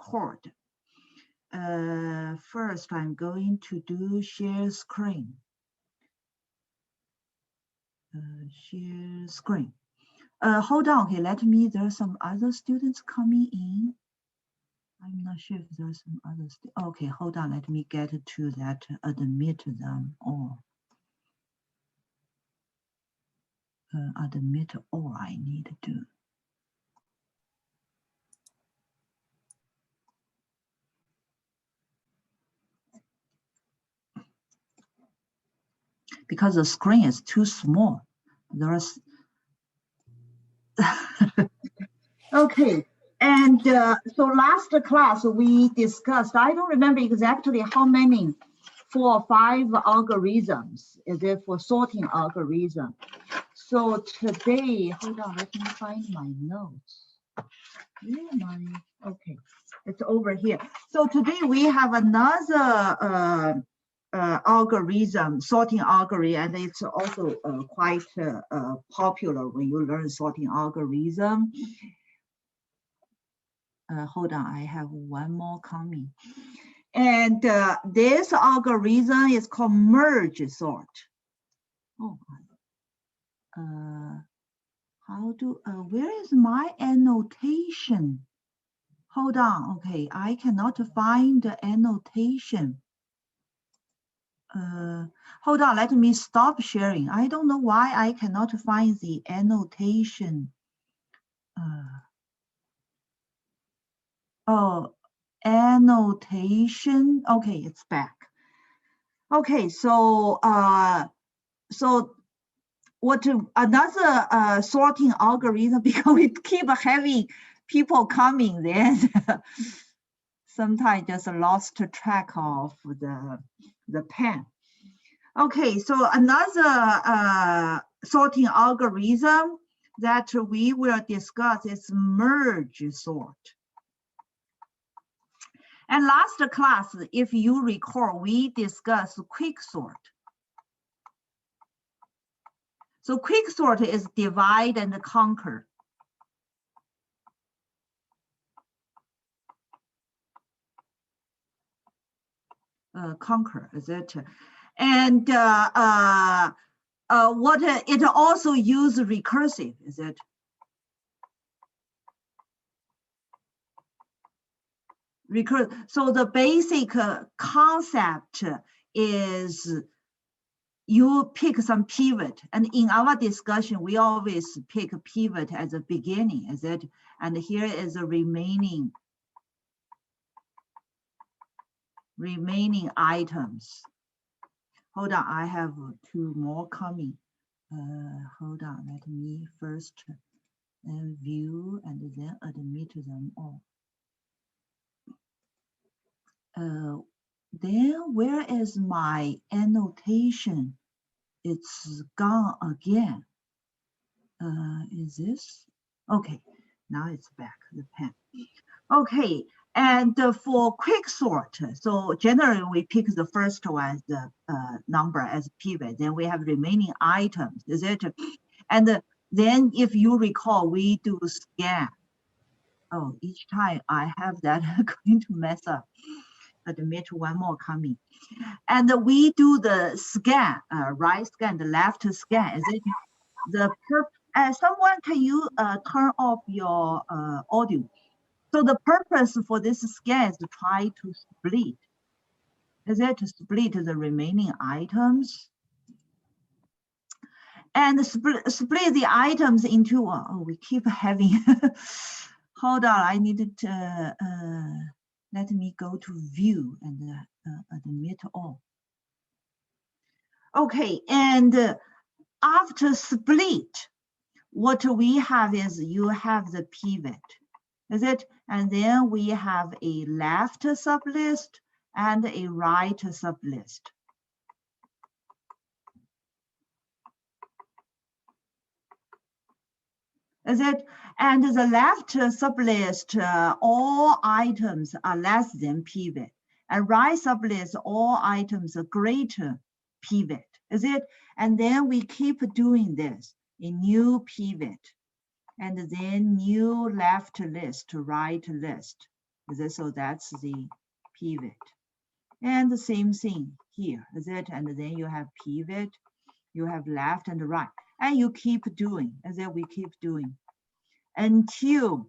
record. First, I'm going to do share screen. Share screen. Hold on, okay, let me, there's some other students coming in. I'm not sure if there's some others. Okay, hold on, let me get to that, admit them all. Admit all I need to do. Because the screen is too small. There's okay, and so last class we discussed, I don't remember exactly how many, 4 or 5 algorithms is it for sorting algorithm. So today, hold on, let me find my notes. Where am I? Okay, it's over here. So today we have another algorithm, sorting algorithm, and it's also quite popular when you learn sorting algorithm. Hold on, I have one more coming. And this algorithm is called merge sort. Oh, how do, where is my annotation? Hold on, okay, I cannot find the annotation. Hold on, let me stop sharing. I don't know why I cannot find the annotation. Oh, annotation. Okay, it's back. Okay, so so what another sorting algorithm, because we keep having people coming then sometimes just lost track of the pen. Okay, so another sorting algorithm that we will discuss is merge sort. And last class, if you recall, we discussed quick sort. So quick sort is divide and conquer. Conquer, is it? And what it also uses recursive, is it? So the basic concept is you pick some pivot, and in our discussion, we always pick a pivot at the beginning, is it? And here is the remaining items. Hold on, I have 2 more coming. Hold on, let me first view and then admit them all. Then where is my annotation? It's gone again. Is this? Okay, now it's back, the pen. Okay, and for quick sort, so generally we pick the first one as the number as pivot, then we have remaining items, is it? And then if you recall, we do scan. Oh, each time I have that going to mess up. Admit one more coming. And we do the scan, right scan, the left scan. Is it the someone, can you turn off your audio? So the purpose for this scan is to try to split. Is it to split the remaining items? And split the items into, oh, we keep having, hold on, I need to, let me go to view and admit all. Okay, and after split, what we have is you have the pivot, is it? And then we have a left sublist and a right sublist. Is it? And the left sublist, all items are less than pivot. And right sublist, all items are greater pivot. Is it? And then we keep doing this, a new pivot, and then new left list, right list. Is it? So that's the pivot. And the same thing here, is it? And then you have pivot, you have left and right. And you keep doing, as if we keep doing, until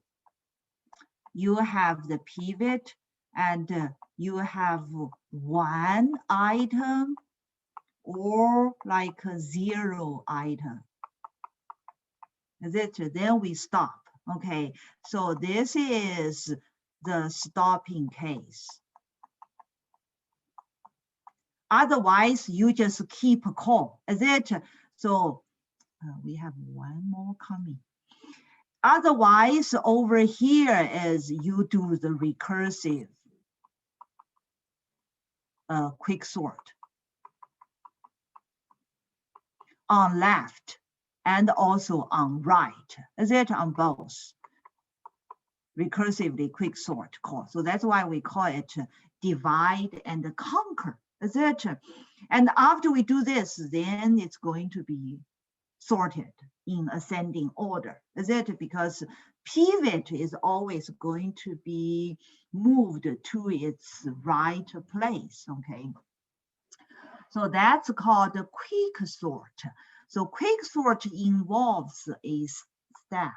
you have the pivot and you have one item or like a 0 item. Is it? Then we stop. Okay, so this is the stopping case. Otherwise, you just keep a call. Is it? So we have one more coming. Otherwise, over here is you do the recursive quick sort on left and also on right. Is it? On both. Recursively quick sort call. So that's why we call it divide and conquer. Is it? And after we do this, then it's going to be sorted in ascending order. Is it? Because pivot is always going to be moved to its right place. Okay. So that's called a quick sort. So quick sort involves a step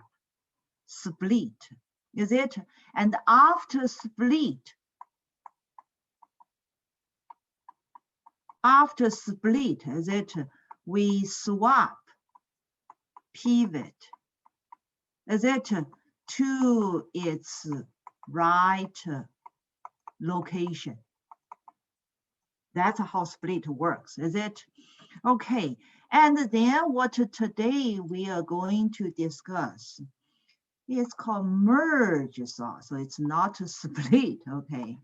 split. Is it? And after split, is it? We swap pivot, is it? To its right location. That's how split works, is it? Okay, and then what today we are going to discuss, it's called merge sort. So it's not a split, okay?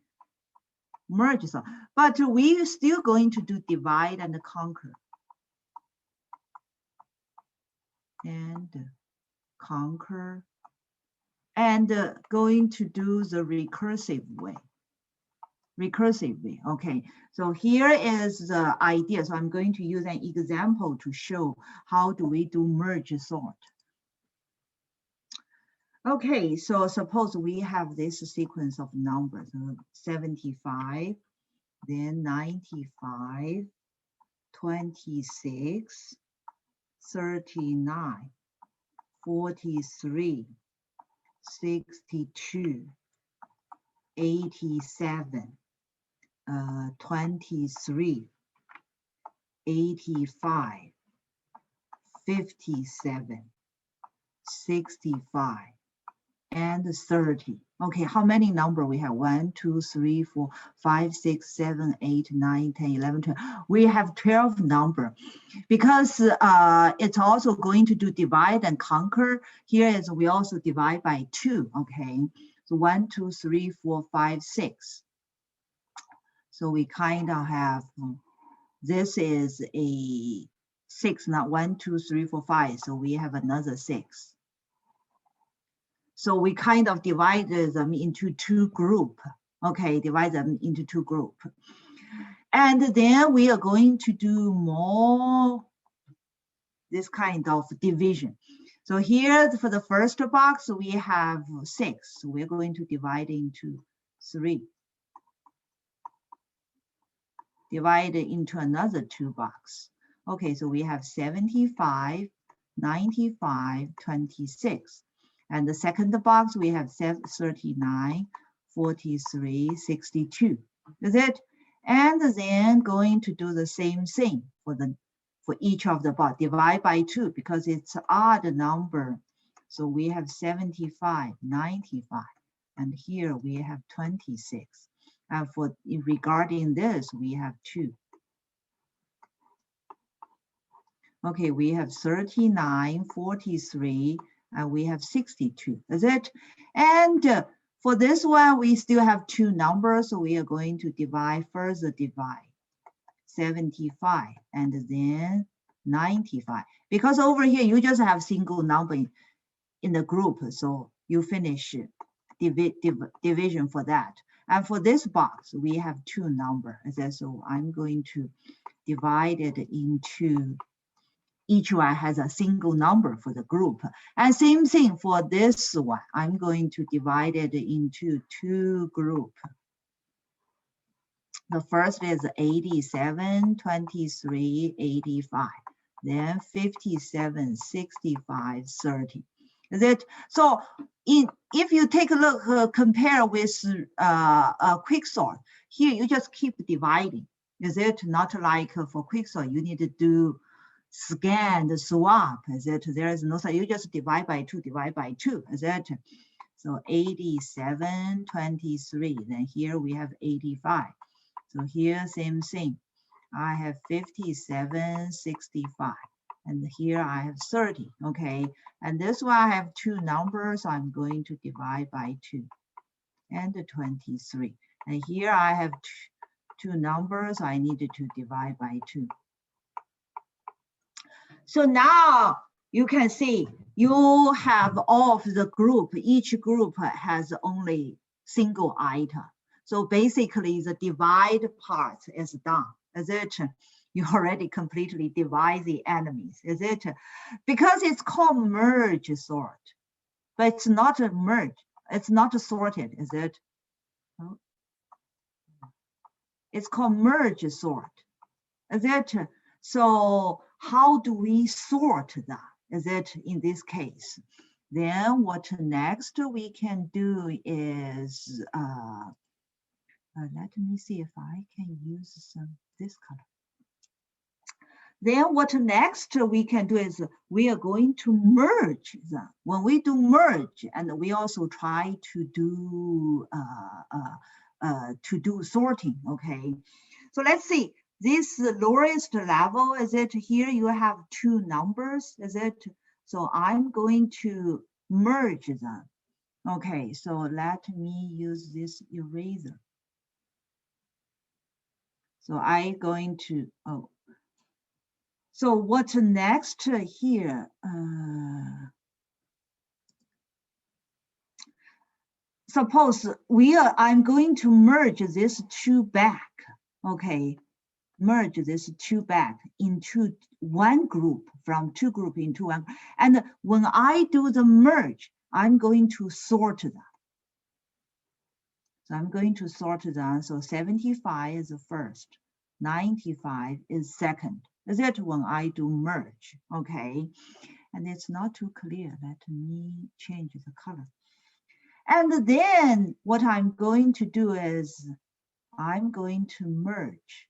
Merge sort. But we're still going to do divide and conquer. And conquer. And going to do the recursive way. Recursively, okay. So here is the idea. So I'm going to use an example to show how do we do merge sort. Okay, so suppose we have this sequence of numbers, 75, then 95, 26, 39, 43, 62, 87, 23, 85, 57, 65, and 30. Okay, how many number we have? 1, 2, 3, 4, 5, 6, 7, 8, 9, 10, 11, 12. We have 12 number because it's also going to do divide and conquer. Here is we also divide by 2. Okay, so 1, 2, 3, 4, 5, 6. So we kind of have, this is a 6, not 1, 2, 3, 4, 5. So we have another 6. So we kind of divided them into 2 groups. Okay, divide them into 2 groups. And then we are going to do more this kind of division. So here for the first box, we have 6. So we're going to divide into 3. Divide into another 2 box. Okay, so we have 75, 95, 26. And the second box, we have 39, 43, 62. Is it? And then going to do the same thing for each of the box. Divide by 2 because it's odd number. So we have 75, 95, and here we have 26. And for regarding this, we have 2. Okay, we have 39, 43, and we have 62, is it? And for this one, we still have 2 numbers, so we are going to further divide 75 and then 95. Because over here, you just have single number in the group, so you finish division for that. And for this box, we have 2 numbers, so I'm going to divide it into each one has a single number for the group. And same thing for this one. I'm going to divide it into two groups. The first is 87, 23, 85. Then 57, 65, 30. Is it? So if you take a look, compare with quick sort, here you just keep dividing. Is it not like for quick sort, you need to do scan the swap? Is it? There is no, so you just divide by 2, divide by 2. Is it? So 87, 23. Then here we have 85. So here, same thing. I have 57, 65. And here I have 30, okay? And this one I have two numbers, I'm going to divide by 2, and 23. And here I have two numbers, I needed to divide by 2. So now you can see you have all of the group, each group has only single item. So basically the divide part is done, is it? You already completely divide the enemies, is it? Because it's called merge sort, but it's not a merge, it's not sorted, is it? It's called merge sort, is it? So how do we sort that? Is it in this case? Then what next we can do is, let me see if I can use this color. Then what next we can do is we are going to merge them. When we do merge, and we also try to do sorting, okay? So let's see. This lowest level, is it here you have two numbers, is it? So I'm going to merge them. Okay, so let me use this eraser. So I'm going to, oh. So what's next here? Suppose I'm going to merge this two back, okay? Merge this two back into one group, from two group into one. And when I do the merge, I'm going to sort them. So I'm going to sort them. So 75 is the first, 95 is second. Is it when I do merge? Okay. And it's not too clear. Let me change the color. And then what I'm going to do is I'm going to merge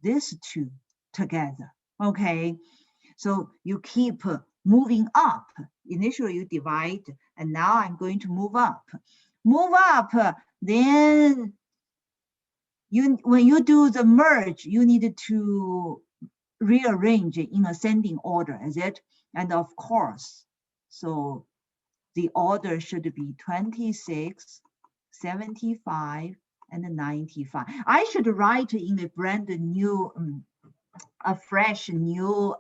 these two together, okay? So you keep moving up. Initially you divide, and now I'm going to move up. Move up, then when you do the merge, you need to rearrange in ascending order, is it? And of course, so the order should be 26, 75, and 95. I should write in a brand new, a fresh new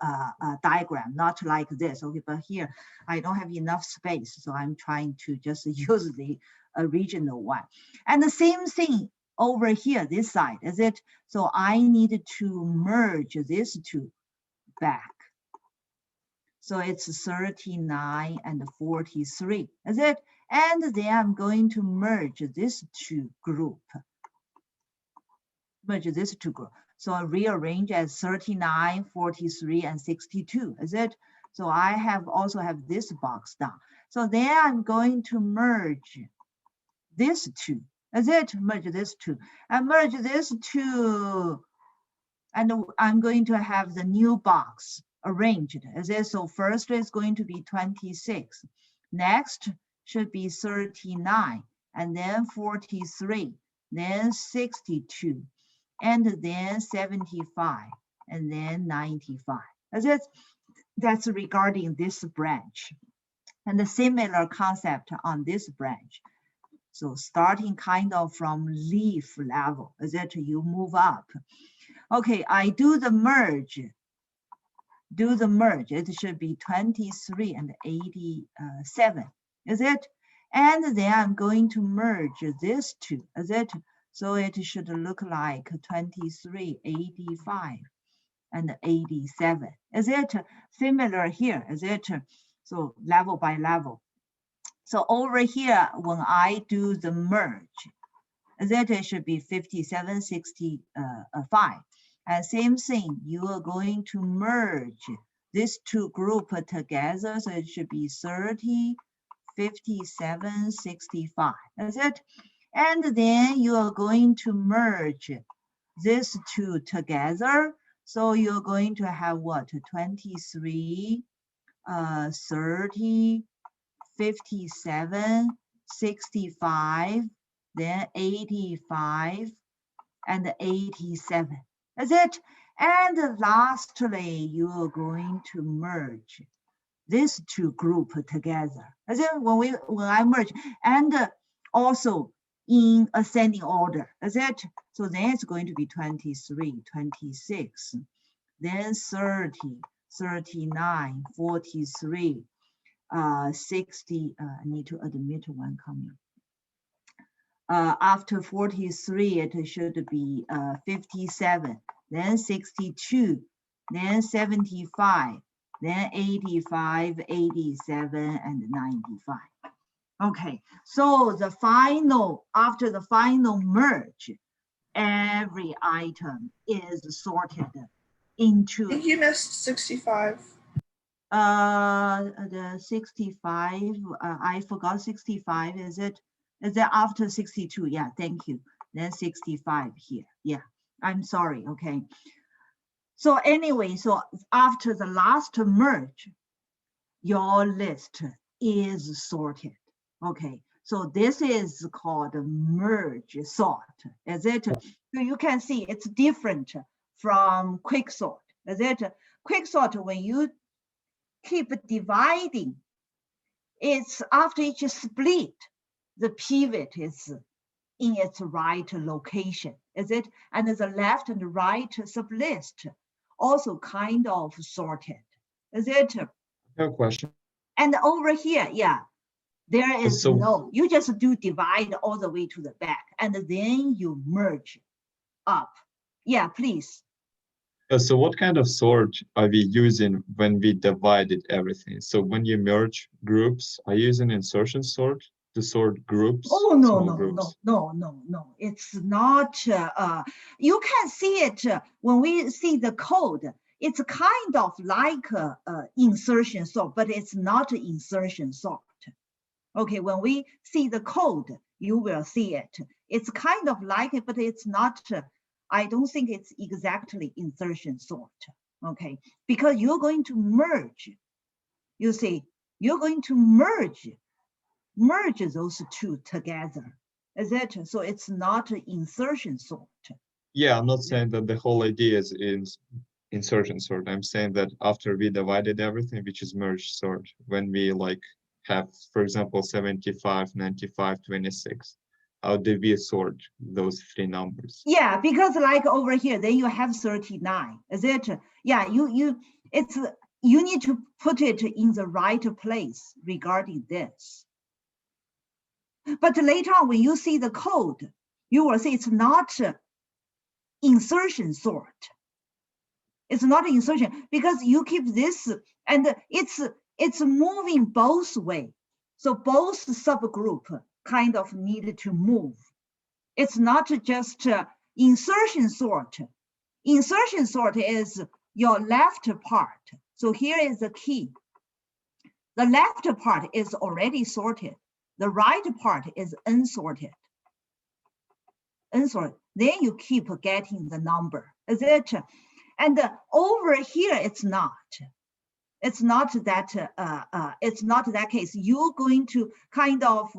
diagram, not like this, okay? But here, I don't have enough space, so I'm trying to just use the original one. And the same thing over here, this side, is it? So I need to merge these two back. So it's 39 and 43, is it? And then I'm going to merge this two group. Merge this two group. So I rearrange as 39, 43, and 62, is it? So I also have this box down. So then I'm going to merge this two, is it? Merge this two. And merge this two, and I'm going to have the new box arranged, is it? So first is going to be 26. Next should be 39, and then 43, then 62, and then 75, and then 95. That's regarding this branch. And the similar concept on this branch. So starting kind of from leaf level, is it? You move up. Okay, I do the merge. Do the merge. It should be 23 and 87, is it? And then I'm going to merge this two, is it? So it should look like 23, 85. and 87. Is it similar here? Is it so level by level? So over here, when I do the merge, that it should be 5765. And same thing, you are going to merge these two groups together, so it should be 30, 57, 65. That's it. And then you are going to merge these two together. So you're going to have what? 23, 30, 57, 65, then 85, and 87. That's it. And lastly, you are going to merge these two groups together. That's it. When I merge, and also in ascending order. That's it. So then it's going to be 23, 26, then 30, 39, 43. 60, I need to admit one coming. After 43, it should be 57, then 62, then 75, then 85, 87, and 95. Okay, so the final, after the final merge, every item is sorted into. I think you missed 65. The 65, I forgot 65. Is it after 62? Yeah, thank you. Then 65 here. Yeah, I'm sorry. Okay. So anyway, so after the last merge, your list is sorted. Okay. So this is called merge sort. Is it? So you can see it's different from quick sort. Is it? Quick sort, when you keep dividing, it's after each split, the pivot is in its right location, is it? And the left and right sublist also kind of sorted, is it? I have a question. And over here, yeah, there is no, you just do divide all the way to the back, and then you merge up. Yeah, please. So what kind of sort are we using when we divided everything? So when you merge groups, are you using insertion sort to sort groups? Oh, no. It's not, you can see it when we see the code. It's kind of like insertion sort, but it's not insertion sort. Okay, when we see the code, you will see it. It's kind of like it, but it's not, I don't think it's exactly insertion sort, okay? Because you're going to merge, you see, you're going to merge those two together, is it? So it's not insertion sort. Yeah, I'm not saying that the whole idea is in insertion sort. I'm saying that after we divided everything, which is merge sort, when we like have, for example, 75, 95, 26, how do we sort those three numbers? Yeah, because like over here, then you have 39, is it? Yeah, you need to put it in the right place regarding this. But later on, when you see the code, you will see it's not insertion sort. It's not insertion because you keep this, and it's moving both way. So both subgroup kind of need to move. It's not just insertion sort. Insertion sort is your left part. So here is the key. The left part is already sorted. The right part is unsorted. Unsorted. Then you keep getting the number, is it? And over here, it's not. It's not that. It's not that case. You're going to kind of.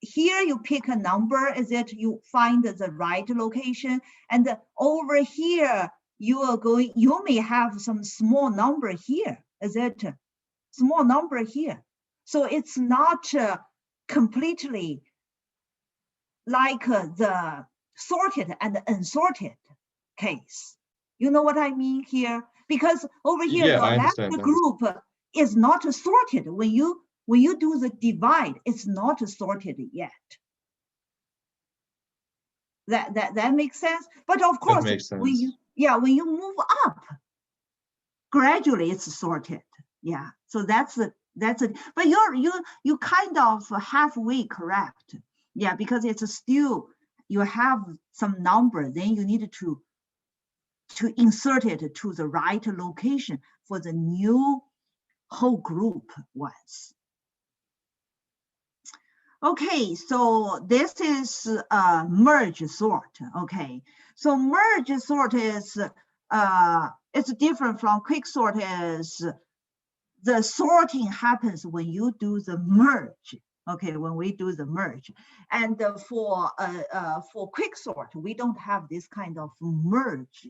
Here you pick a number, is it? You find the right location, and over here you are going. You may have some small number here, is it? Small number here. So it's not completely like the sorted and unsorted case. You know what I mean here? Because over here, Yeah, your left group is not sorted. When you do the divide, it's not sorted yet. That makes sense. But of course, when you move up, gradually it's sorted. Yeah, so that's it. But you kind of halfway correct. Yeah, because it's still, you have some number, then you need to insert it to the right location for the new whole group ones. Okay, so this is merge sort. Okay, so merge sort is it's different from quick sort. Is the sorting happens when you do the merge. Okay, when we do the merge, and for quick sort, we don't have this kind of merge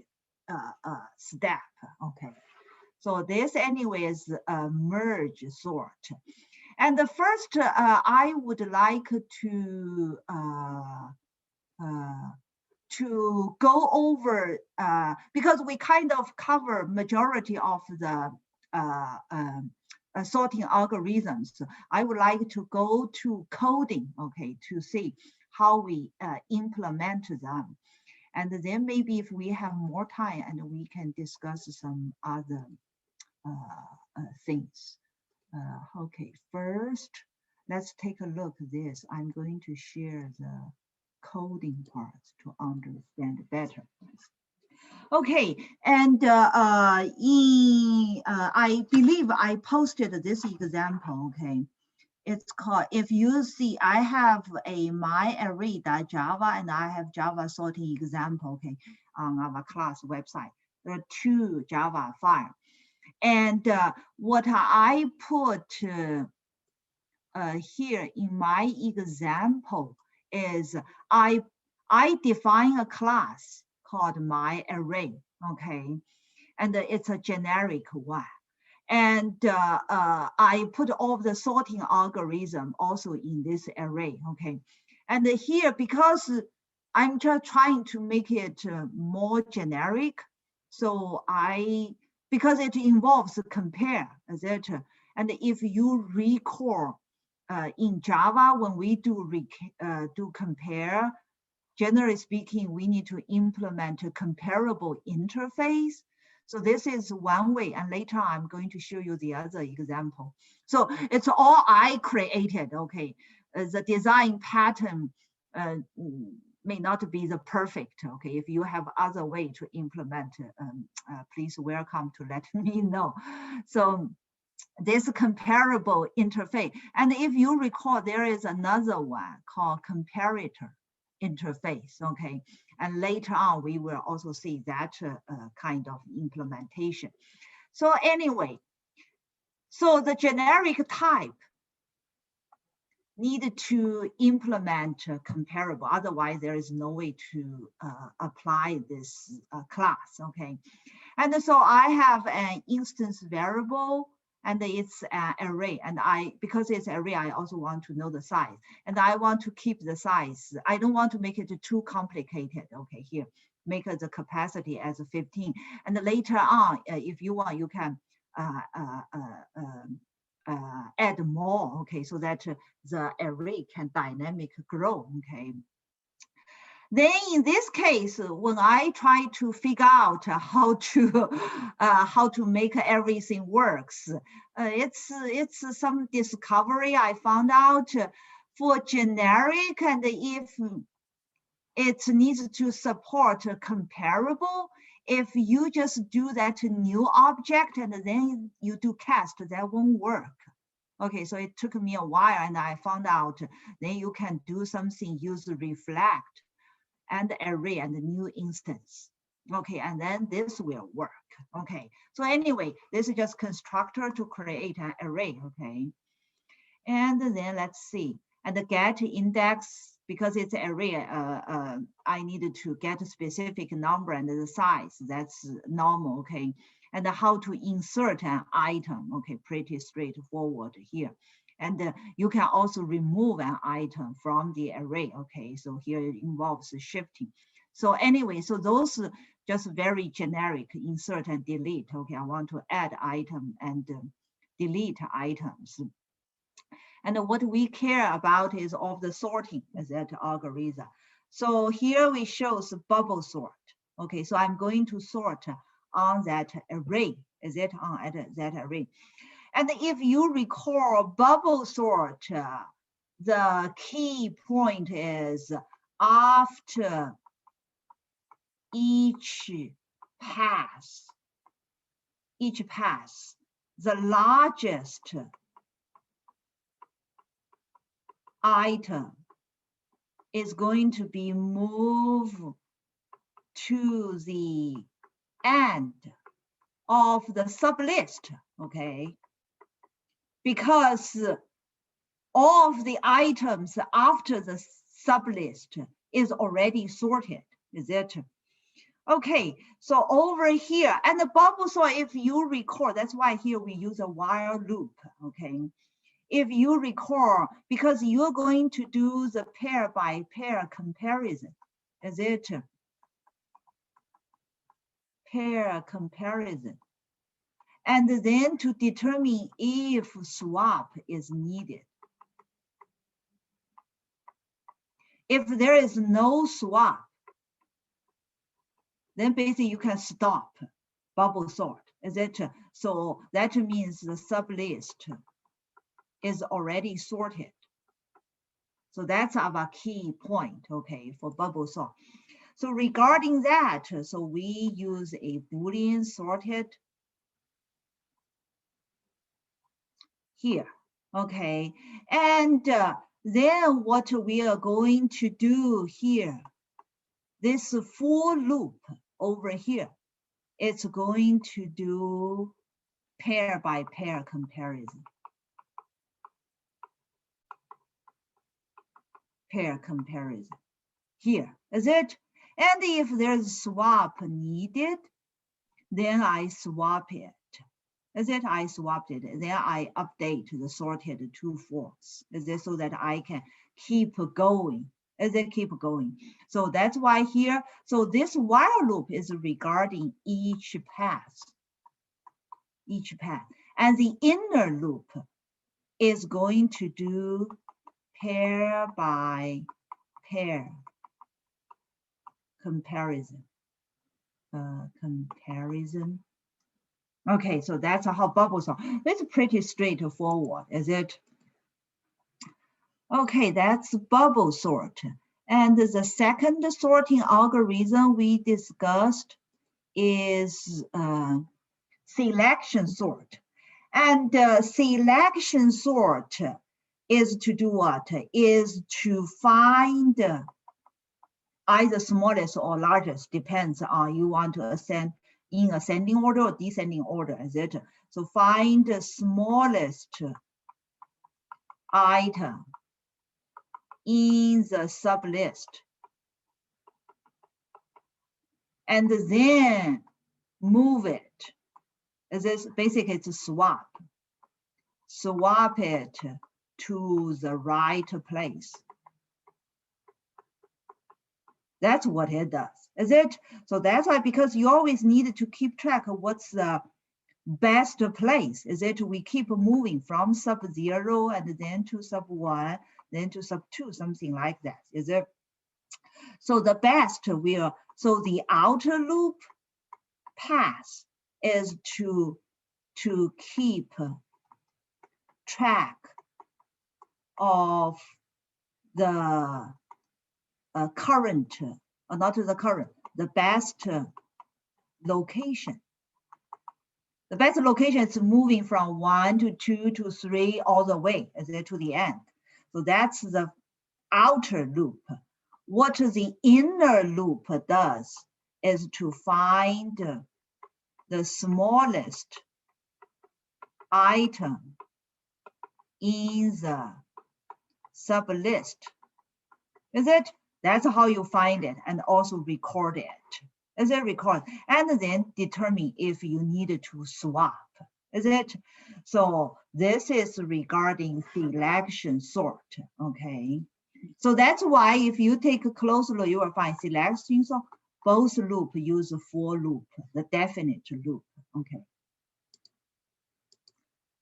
step. Okay, so this anyway is a merge sort. And the first, I would like to go over, because we kind of cover majority of the sorting algorithms. I would like to go to coding, okay, to see how we implement them. And then maybe if we have more time, and we can discuss some other things. Okay, first, let's take a look at this. I'm going to share the coding parts to understand better. Okay, and I believe I posted this example, okay. It's called, if you see, I have a myArray.java and I have Java sorting example, okay, on our class website. There are 2 Java files. And what I put here in my example is I define a class called myArray, okay, and it's a generic one. And I put all of the sorting algorithm also in this array, okay. And here, because I'm just trying to make it more generic, so because it involves compare, etc. And if you recall, in Java, when we do compare, generally speaking, we need to implement a comparable interface. So this is one way, and later I'm going to show you the other example. So it's all I created, okay. The design pattern may not be the perfect, okay. If you have other way to implement, please welcome to let me know. So this comparable interface. And if you recall, there is another one called comparator interface, okay? And later on, we will also see that kind of implementation. So anyway, so the generic type need to implement comparable, otherwise there is no way to apply this class, okay? And so I have an instance variable, and it's an array, and because it's array, I also want to know the size, and I want to keep the size. I don't want to make it too complicated. Okay, here, make the capacity as 15, and later on, if you want, you can add more, okay, so that the array can dynamically grow, okay. Then in this case, when I try to figure out how to make everything works, it's some discovery I found out for generic, and if it needs to support comparable, if you just do that new object and then you do cast, that won't work. Okay, so it took me a while, and I found out then you can do something, use reflect and array and the new instance. Okay, and then this will work. Okay, so anyway, this is just constructor to create an array, okay? And then let's see, and the get index, because it's an array, I needed to get a specific number and the size, that's normal, okay? And how to insert an item, okay, pretty straightforward here. And you can also remove an item from the array, okay? So here it involves shifting. So anyway, so those just very generic, insert and delete, okay? I want to add item and delete items. And what we care about is all the sorting as that algorithm. So here we show bubble sort. Okay, so I'm going to sort on that array. Is it on at that array? And if you recall bubble sort, the key point is after each pass, the largest item is going to be moved to the end of the sublist, okay? Because all of the items after the sublist is already sorted, is it? Okay, so over here, and the bubble sort, if you recall, that's why here we use a while loop, okay? If you recall, because you're going to do the pair by pair comparison, is it? Pair comparison. And then to determine if swap is needed. If there is no swap, then basically you can stop bubble sort, is it? So that means the sublist is already sorted. So that's our key point, okay, for bubble sort. So regarding that, so we use a Boolean sorted here, okay? And then what we are going to do here, this for loop over here, it's going to do pair by pair comparison. Pair comparison here, is it? And if there's swap needed, then I swap it. Is it? I swapped it. Then I update the sorted to false. Is it? So that I can keep going. Is it? Keep going. So that's why here, so this while loop is regarding each path. Each path. And the inner loop is going to do pair by pair comparison. Comparison. Okay, so that's how bubbles are. It's pretty straightforward, is it? Okay, that's bubble sort. And the second sorting algorithm we discussed is selection sort. And selection sort is to do what? Is to find either smallest or largest, depends on you want to ascend in ascending order or descending order, is it? So find the smallest item in the sublist. And then move it. This basically it's a swap. Swap it to the right place. That's what it does, is it? So that's why, because you always need to keep track of what's the best place, is it? We keep moving from sub 0 and then to sub 1, then to sub 2, something like that, is it? So the best will, so the outer loop path is to keep track of the current, or not the current, the best location. The best location is moving from 1 to 2 to 3 all the way, is it, to the end. So that's the outer loop. What the inner loop does is to find the smallest item in the sublist. Is it? That's how you find it and also record it. Is it record? And then determine if you need to swap. Is it? So this is regarding selection sort, okay? So that's why if you take a close look, you will find selection sort, both loop use for loop, the definite loop, okay?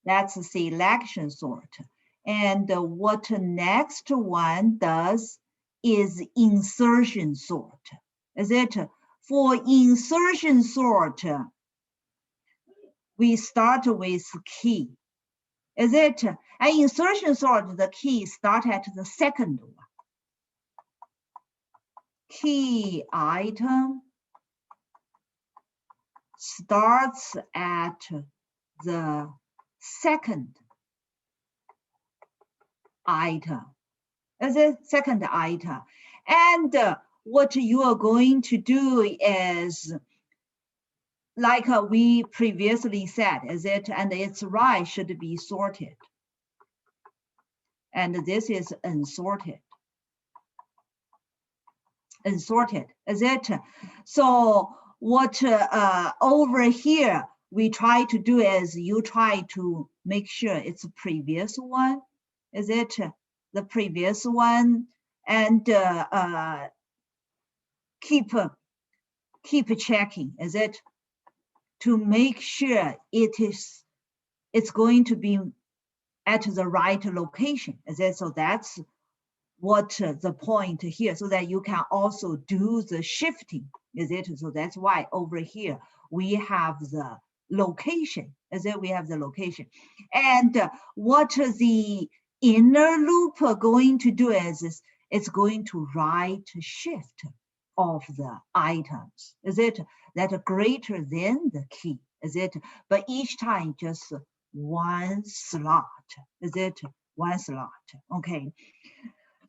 That's a selection sort. And what next one does is insertion sort. Is it? For insertion sort, we start with key. Is it? An insertion sort, the key start at the second one. Key item starts at the second item. Is it second item? And what you are going to do is, like we previously said, is it? And its right should be sorted. And this is unsorted. Unsorted, is it? So what over here we try to do is you try to make sure it's the previous one, is it? The previous one, and keep checking, is it? To make sure it's going to be at the right location, is it? So that's what the point here, so that you can also do the shifting, is it? So that's why over here we have the location, is it? We have the location. And what the inner loop going to do is it's going to right shift of the items, is it? That are greater than the key, is it? But each time just one slot, is it? One slot, okay.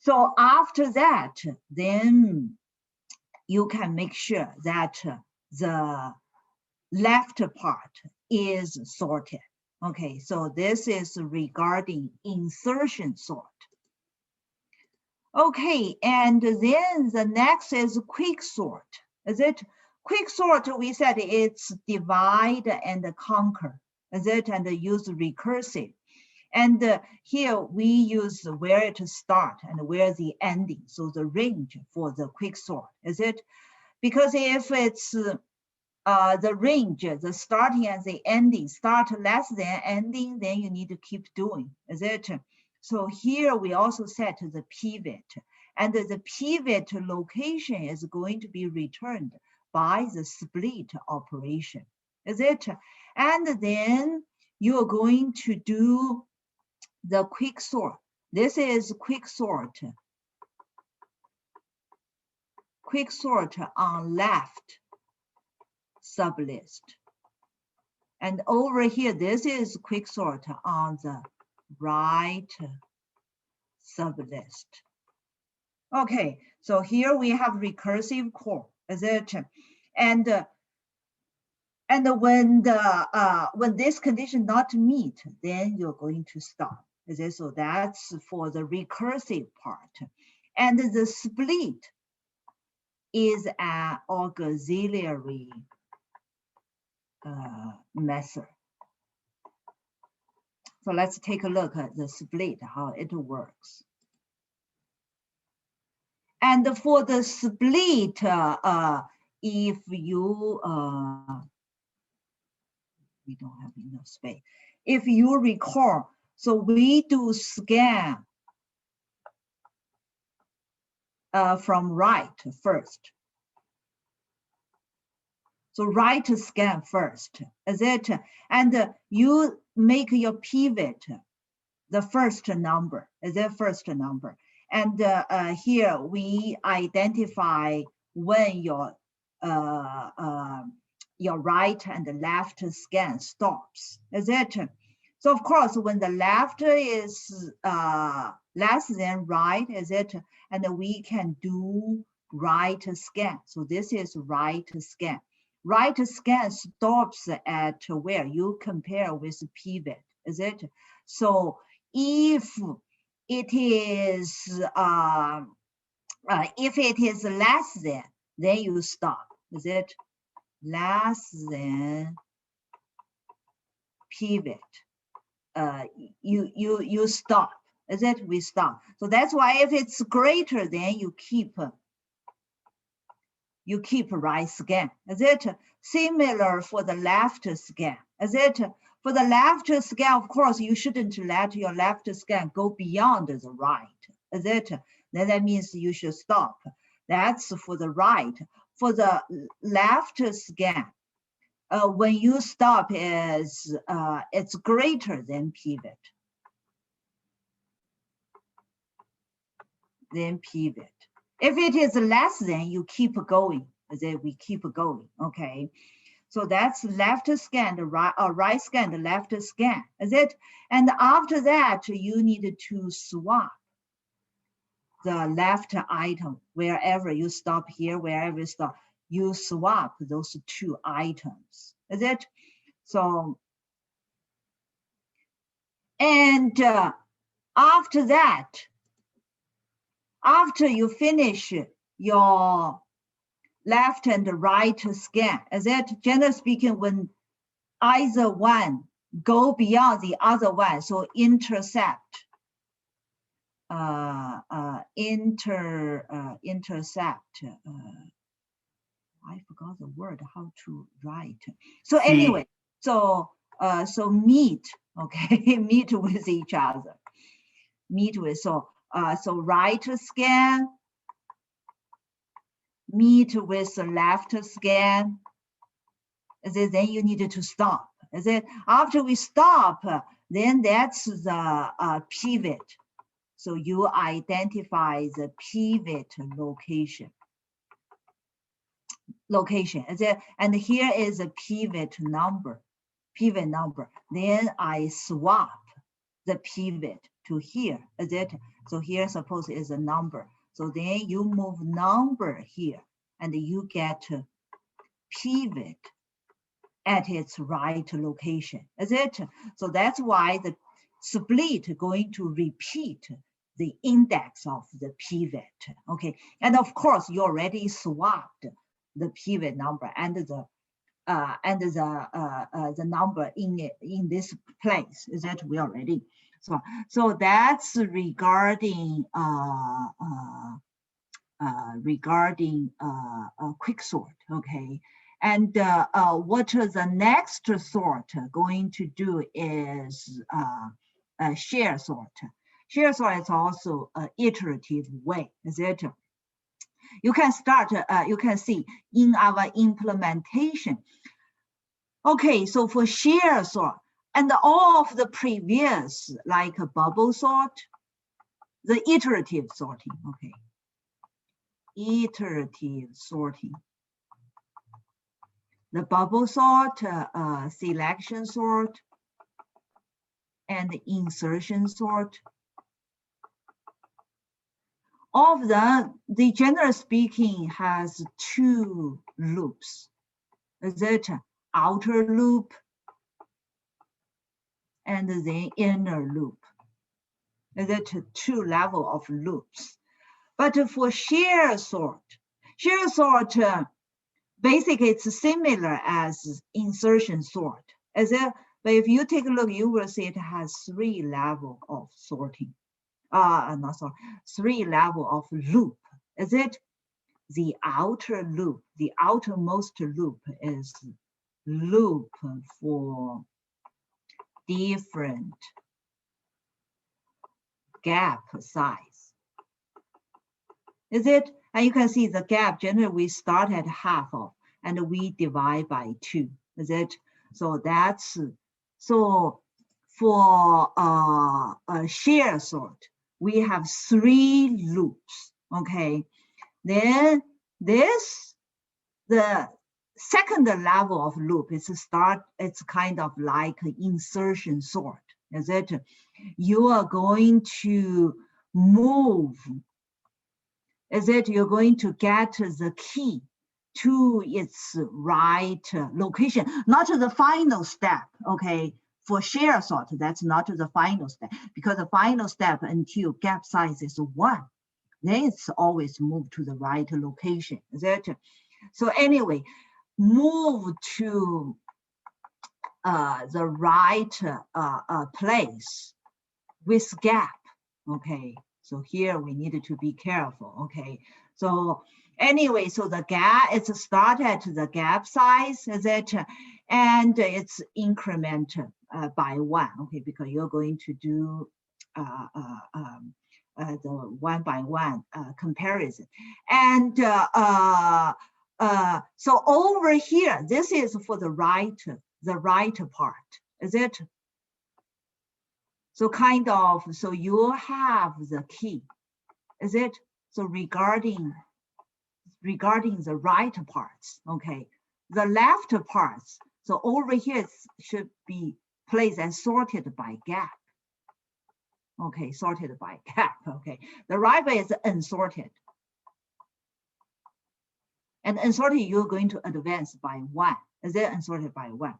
So after that, then you can make sure that the left part is sorted. Okay, so this is regarding insertion sort. Okay, and then the next is quick sort. Is it? Quick sort, we said it's divide and conquer. Is it? And use recursive. And here we use where to start and where the ending. So the range for the quick sort, is it? Because if it's the range, the starting and the ending, start less than ending, then you need to keep doing, is it? So here we also set the pivot, and the pivot location is going to be returned by the split operation, is it? And then you're going to do the quick sort. This is quick sort. Quick sort on left sublist. And over here, this is quick sort on the right sublist. Okay, so here we have recursive call, is it? And when this condition not meet, then you're going to stop. Is it? So that's for the recursive part. And the split is an auxiliary method. So let's take a look at the split, how it works. And for the split, if you, we don't have enough space. If you recall, so we do scan from right first. So right scan first, is it? And you make your pivot the first number, is it first number? And here we identify when your right and left scan stops, is it? So of course, when the left is less than right, is it? And we can do right scan. So this is right scan. Right scan stops at where you compare with pivot, is it? So if it is less than, then you stop, is it? Less than pivot, you stop, is it? We stop. So that's why if it's greater, then you keep right scan, is it? Similar for the left scan, is it? For the left scan, of course, you shouldn't let your left scan go beyond the right, is it? Then that means you should stop. That's for the right. For the left scan, when you stop is it's greater than pivot. If it is less than, you keep going. Then we keep going. Okay. So that's left scan, the right scan, the left scan. Is it? And after that, you need to swap the left item wherever you stop here, wherever you stop, you swap those two items. Is it? So, and after that, after you finish your left and right scan, is it? Generally speaking, when either one go beyond the other one, so intercept, intercept, I forgot the word, how to write. So anyway, so meet, okay, meet with each other. Meet with, so right scan, meet with the left scan, then you need to stop. Is it? After we stop, then that's the pivot. So you identify the pivot location. Is it? And here is a pivot number. Then I swap the pivot to here. Is it? So here suppose is a number. So then you move number here and you get pivot at its right location. Is it? So that's why the split going to repeat the index of the pivot. Okay, and of course you already swapped the pivot number and the number in this place. Is that we already? So that's regarding quick sort. Okay. And what the next sort going to do is share sort. Share sort is also an iterative way, is it? You can start, you can see in our implementation. Okay, so for share sort and all of the previous, like a bubble sort, the iterative sorting, okay. Iterative sorting. The bubble sort, selection sort, and insertion sort. All of them, the general speaking has two loops. Is it outer loop and the inner loop? Is it two level of loops? But for share sort, basically it's similar as insertion sort. But if you take a look, you will see it has three levels of sorting. Three levels of loop. Is it the outer loop? The outermost loop is loop for different gap size. Is it? And you can see the gap generally we start at half of and we divide by 2. Is it? So that's so for a share sort, we have 3 loops. Okay. Then this, the second level of loop is it's kind of like an insertion sort. Is it? You are going to move. Is it? You're going to get the key to its right location, not to the final step. Okay. For share sort, that's not the final step, because the final step until gap size is 1, then it's always moved to the right location. Is it? So anyway, move to the right place with gap. Okay, so here we needed to be careful. Okay, so anyway, so the gap, it's start at the gap size, is it? And it's increment by 1. Okay, because you're going to do the 1 by 1 comparison. And so over here, this is for the right part, is it? So kind of, so you have the key, is it? So regarding the right parts, okay. The left parts, so over here should be placed and sorted by gap. Okay, sorted by gap, okay. The right way is unsorted. And unsorted, you're going to advance by 1. Is it unsorted by 1?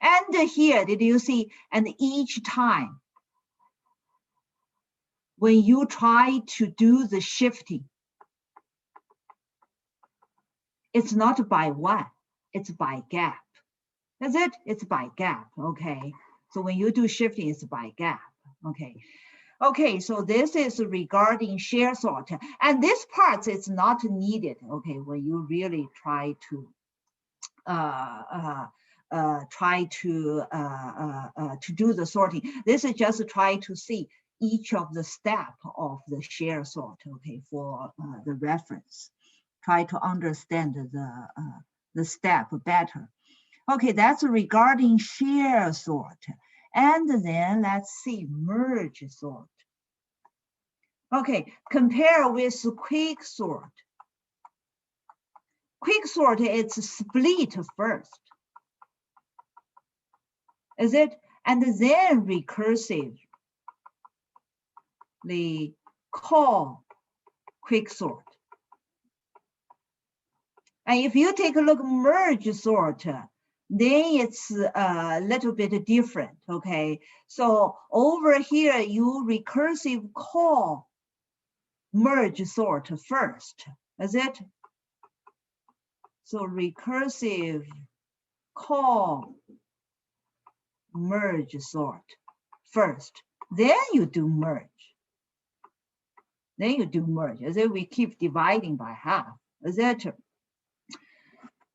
And here, did you see, and each time, when you try to do the shifting, it's not by 1, it's by gap. Is it? It's by gap, okay. So when you do shifting, it's by gap, okay. Okay, so this is regarding share sort. And this part is not needed, okay, when you really try to do the sorting. This is just try to see each of the step of the share sort, okay, for the reference. Try to understand the step better. Okay, that's regarding share sort. And then let's see merge sort. Okay, compare with quick sort. Quick sort, it's split first. Is it? And then recursively call quick sort. And if you take a look merge sort, then it's a little bit different, okay? So over here, you recursive call merge sort first, is it? So recursive call merge sort first, then you do merge. Then you do merge, as if we keep dividing by half, is it?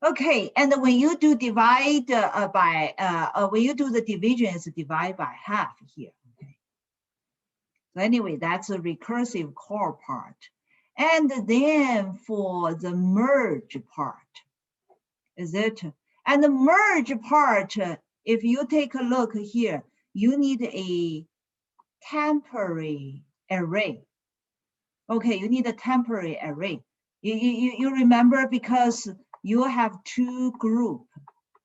Okay, and when you do divide when you do the division, it's divide by half here, okay? So anyway, that's a recursive call part. And then for the merge part, is it? And the merge part, if you take a look here, you need a temporary array. Okay, you need a temporary array. You remember, because you have 2 groups,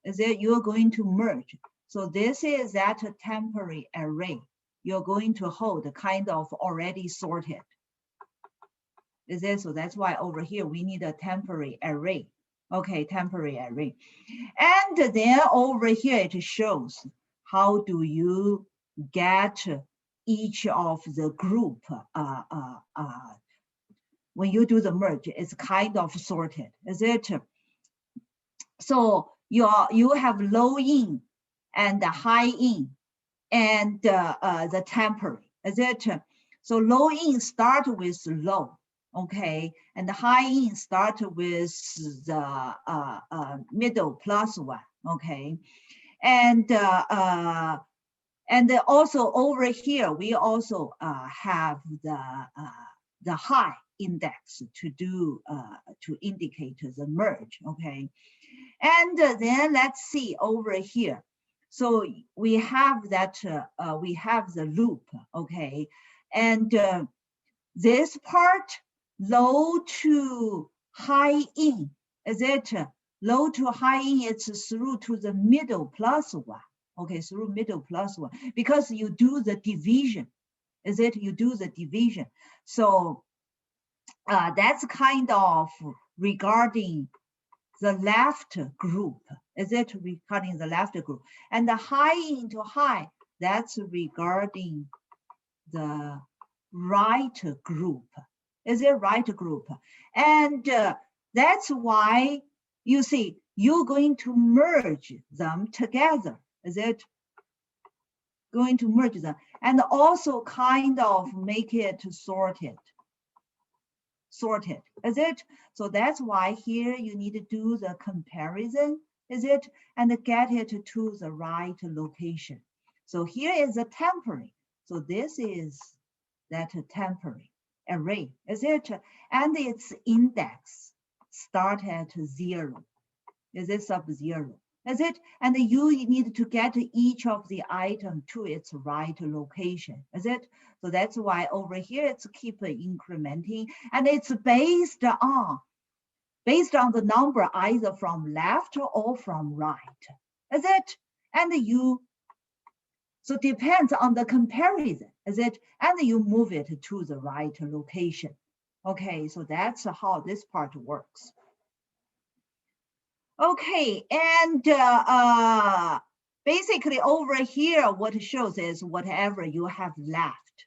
is it? You're going to merge. So this is that temporary array. You're going to hold kind of already sorted. Is it? So that's why over here we need a temporary array. Okay, temporary array. And then over here it shows how do you get each of the group when you do the merge, it's kind of sorted, is it? So you have low in and high in and the temporary, is it? So low in start with low, okay, and the high in start with the middle plus 1, okay, and also over here we also have the high index to do to indicate the merge, okay, and then let's see over here. So we have that we have the loop, okay, and this part low to high in, is it? Low to high in, it's through to the middle plus 1, okay, through middle plus 1, because you do the division, is it? You do the division. So that's kind of regarding the left group, is it? Regarding the left group. And the high into high, that's regarding the right group, is it? Right group. And that's why you see you're going to merge them together, is it? Going to merge them and also kind of make it sorted, is it? So that's why here you need to do the comparison, is it? And get it to the right location. So here is a temporary. So this is that temporary array, is it? And its index start at 0. Is it sub-0? Is it? And you need to get each of the item to its right location. Is it? So that's why over here it's keep incrementing, and it's based on the number either from left or from right. Is it? And so depends on the comparison. Is it? And you move it to the right location. Okay, so that's how this part works. Okay, and basically over here, what it shows is whatever you have left.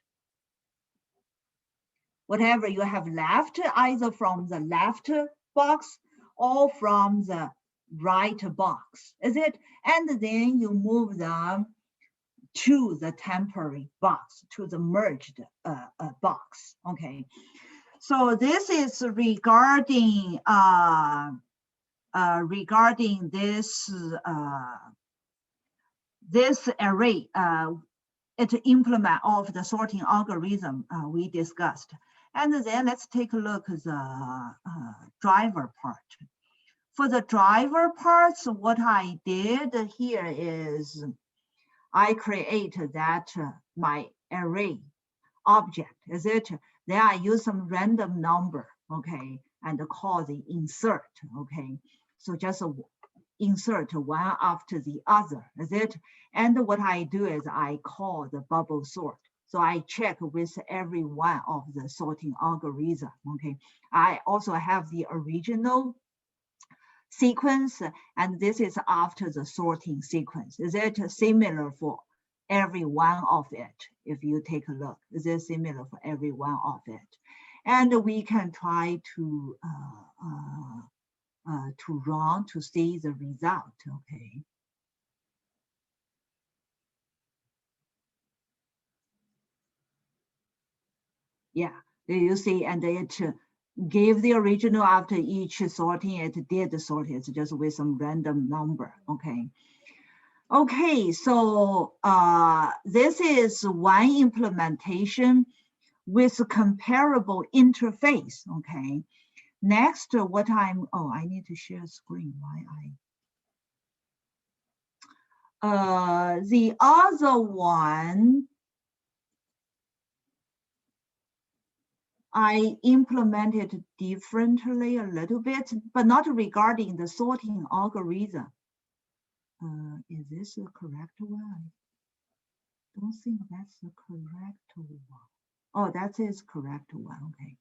Whatever you have left, either from the left box or from the right box, is it? And then you move them to the temporary box, to the merged box, okay? So this is regarding this array, it implement of the sorting algorithm we discussed. And then let's take a look at the driver part. For the driver parts, what I did here is I create that my array object, is it? Then I use some random number, okay, and call the insert, okay? So just insert one after the other, is it? And what I do is I call the bubble sort. So I check with every one of the sorting algorithm, okay? I also have the original sequence, and this is after the sorting sequence. Is it similar for every one of it? If you take a look, is it similar for every one of it? And we can try to run to see the result, okay? Yeah, you see, and it gave the original after each sorting, it did the sorting, it's just with some random number, okay? Okay, so this is one implementation with a comparable interface, okay? Next, what I need to share screen, the other one, I implemented differently a little bit, but not regarding the sorting algorithm. Is this the correct one? I don't think that's the correct one. Oh, that is correct one, okay.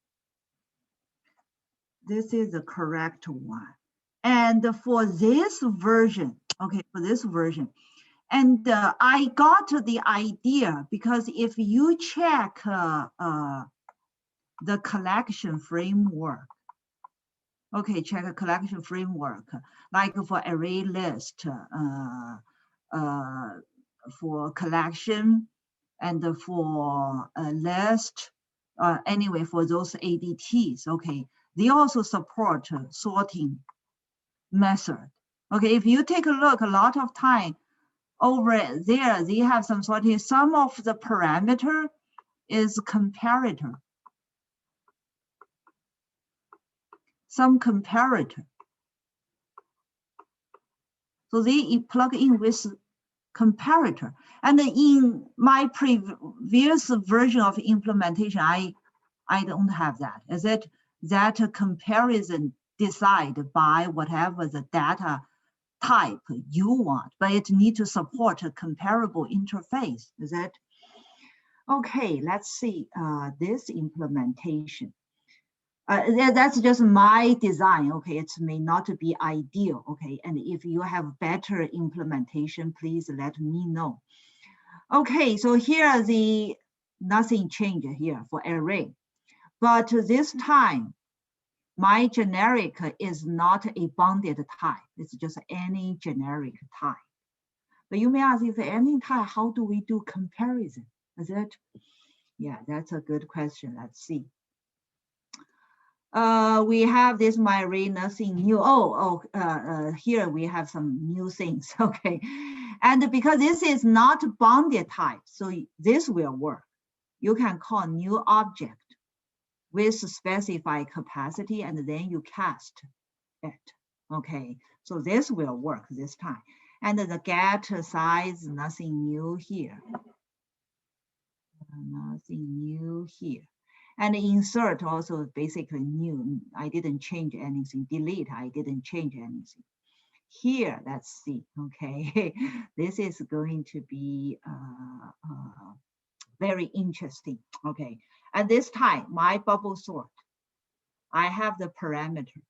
This is the correct one. And for this version, okay, for this version, and I got the idea because if you check the collection framework, okay, check a collection framework, like for array list, for collection, and for a list, anyway, for those ADTs, okay, they also support sorting method. Okay, if you take a look, a lot of time over there, they have some sorting, some of the parameter is comparator. Some comparator. So they plug in with comparator. And in my previous version of implementation, I don't have that. Is it that comparison decided by whatever the data type you want, but it needs to support a comparable interface, is it? Okay, let's see this implementation. That's just my design, okay? It may not be ideal, okay? And if you have better implementation, please let me know. Okay, so here nothing changed here for array. But this time, my generic is not a bounded type. It's just any generic type. But you may ask, if any type, how do we do comparison? Is it? Yeah, that's a good question. Let's see. We have this my array, nothing new. Here we have some new things, okay. And because this is not bounded type, so this will work. You can call new object with specified capacity, and then you cast it. Okay, so this will work this time. And the get size, nothing new here. Nothing new here. And insert also basically new. I didn't change anything. Delete, I didn't change anything. Here, let's see, okay. This is going to be very interesting, okay. At this time, my bubble sort, I have the parameter.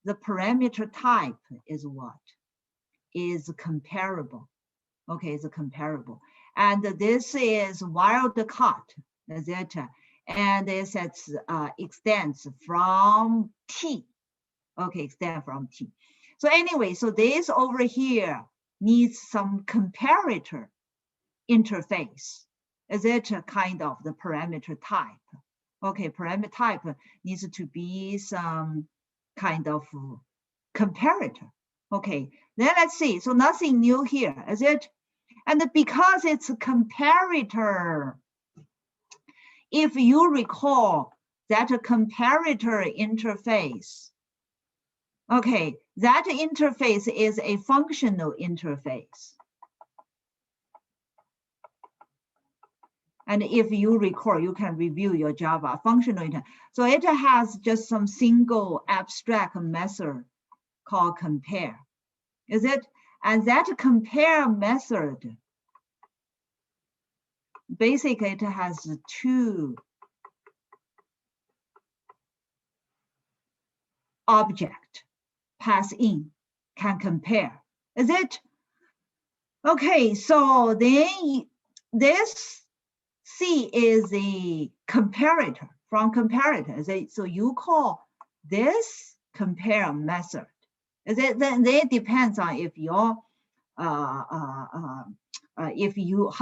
The parameter type is what? Is comparable, okay, it's comparable. And this is wildcard, is it? And it says extends from T, okay, extend from T. So anyway, so this over here needs some comparator interface. Is it a kind of the parameter type? Okay, parameter type needs to be some kind of comparator. Okay, then let's see. So nothing new here, is it? And because it's a comparator, if you recall that a comparator interface, okay, that interface is a functional interface. And if you recall, you can review your Java functional interface. So it has just some single abstract method called compare, is it? And that compare method, basically it has two object pass in, can compare, is it? Okay, so then this C is a comparator from comparator. So you call this compare method. Then it depends on if your how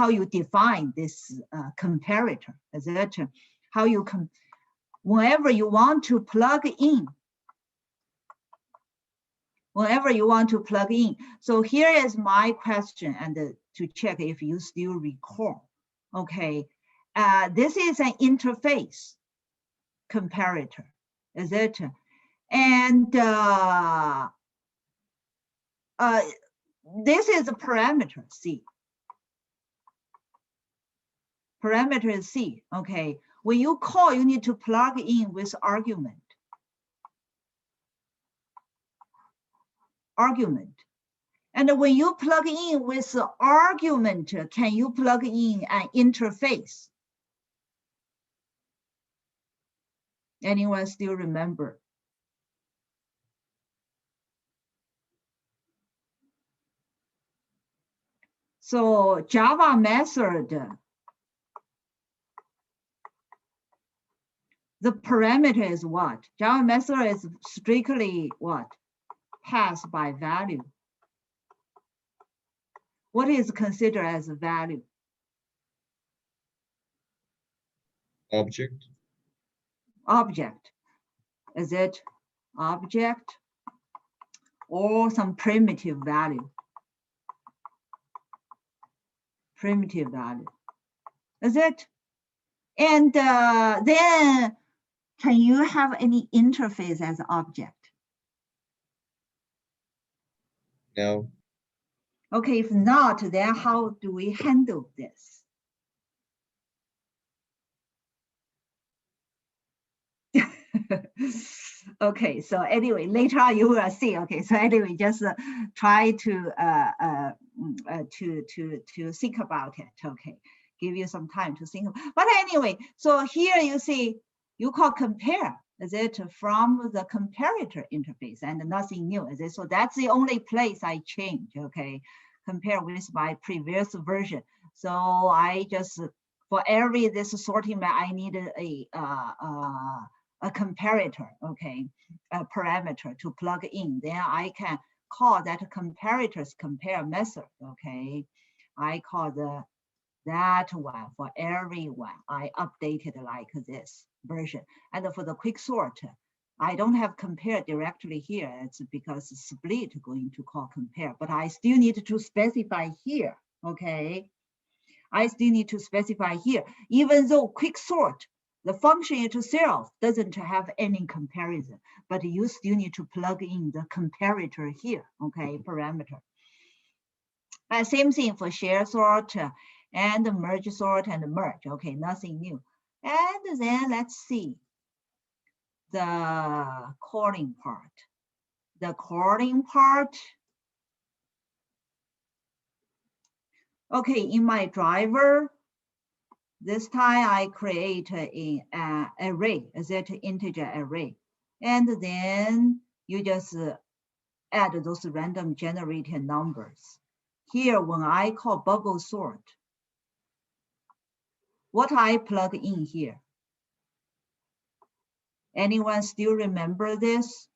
you define this comparator. Is it how you whenever you want to plug in. Whenever you want to plug in. So here is my question, and to check if you still recall. Okay, this is an interface comparator, is it? And this is a parameter C. Parameter is C, okay. When you call, you need to plug in with argument. And when you plug in with the argument, can you plug in an interface? Anyone still remember? So Java method, the parameter is what? Java method is strictly what? Pass by value. What is considered as a value? Object. Object. Is it object or some primitive value? Primitive value. Is it? And then can you have any interface as object? No. Okay, if not, then how do we handle this? Okay, so anyway, later on you will see. Okay, so anyway, just try to think about it. Okay, give you some time to think. But anyway, so here you see, you call compare, is it, from the comparator interface, and nothing new, is it? So that's the only place I change. Okay, compare with my previous version. So I just, for every this sorting map, I needed a comparator, okay, a parameter to plug in. Then I can call that comparators compare method, okay. I call that one for every one. I updated like this version. And for the quick sort, I don't have compare directly here. It's because split going to call compare, but I still need to specify here, okay. I still need to specify here, even though quick sort The function itself doesn't have any comparison, but you still need to plug in the comparator here, okay, parameter. And same thing for share sort and merge sort and merge, okay, nothing new. And then let's see the calling part. The calling part, okay, in my driver, this time I create an array, a set integer array. And then you just add those random generated numbers. Here, when I call bubble sort, what I plug in here? Anyone still remember this?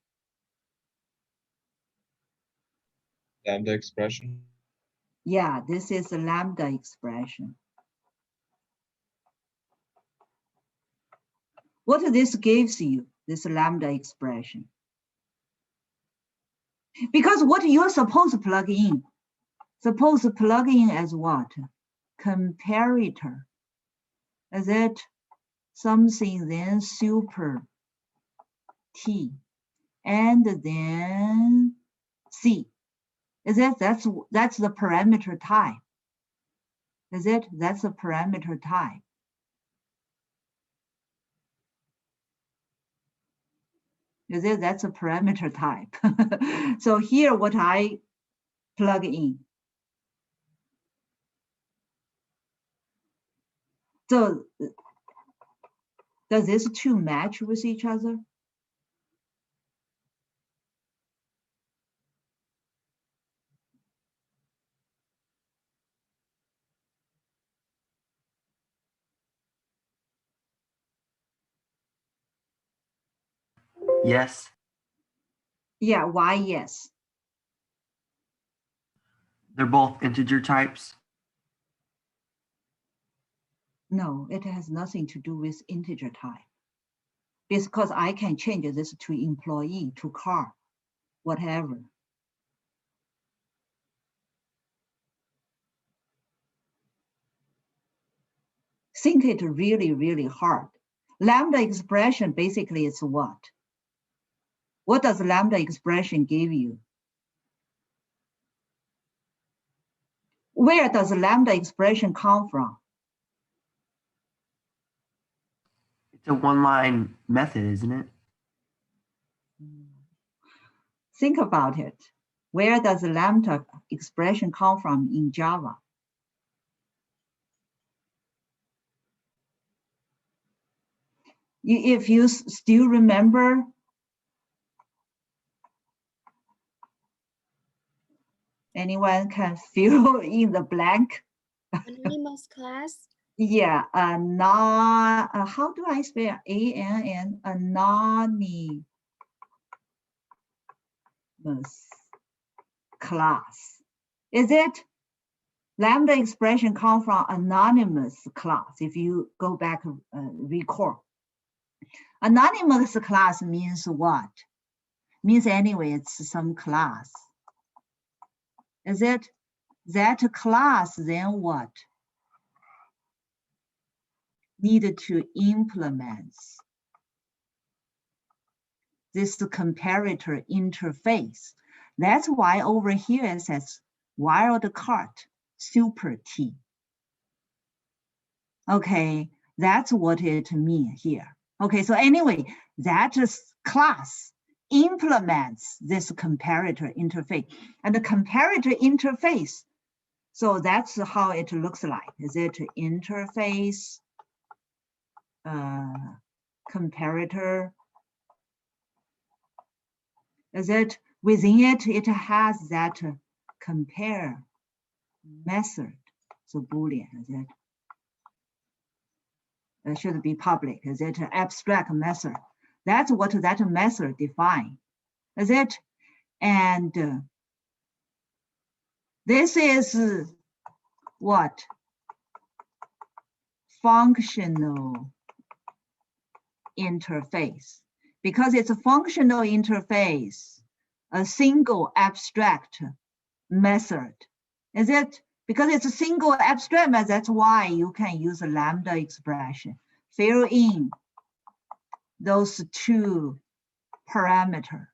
Lambda expression. Yeah, this is a lambda expression. What this gives you, this lambda expression? Because what you're supposed to plug in, suppose to plug in as what? Comparator. Is it something then super T and then C? Is it that's the parameter type? Is it that's a parameter type? Is it that's a parameter type? So here what I plug in. So does this two match with each other? Yes. Yeah, why yes? They're both integer types. No, it has nothing to do with integer type. Because I can change this to employee, to car, whatever. Think it really, really hard. Lambda expression basically is what? What does lambda expression give you? Where does lambda expression come from? It's a one-line method, isn't it? Think about it. Where does lambda expression come from in Java? If you still remember, anyone can fill in the blank? Anonymous class. Yeah, how do I spell ANN? Anonymous class. Is it? Lambda expression come from anonymous class. If you go back, recall. Anonymous class means what? Means anyway, it's some class. Is it? That class then what? Need to implement this comparator interface. That's why over here it says wildcard super T. Okay, that's what it means here. Okay, so anyway, that class implements this comparator interface. And the comparator interface, so that's how it looks like. Is it interface, comparator? Is it within it, it has that compare method. So Boolean, is it? It should be public. Is it an abstract method? That's what that method defines. Is it? And this is what? Functional interface. Because it's a functional interface, a single abstract method. Is it? Because it's a single abstract method, that's why you can use a lambda expression. fill in those two parameters.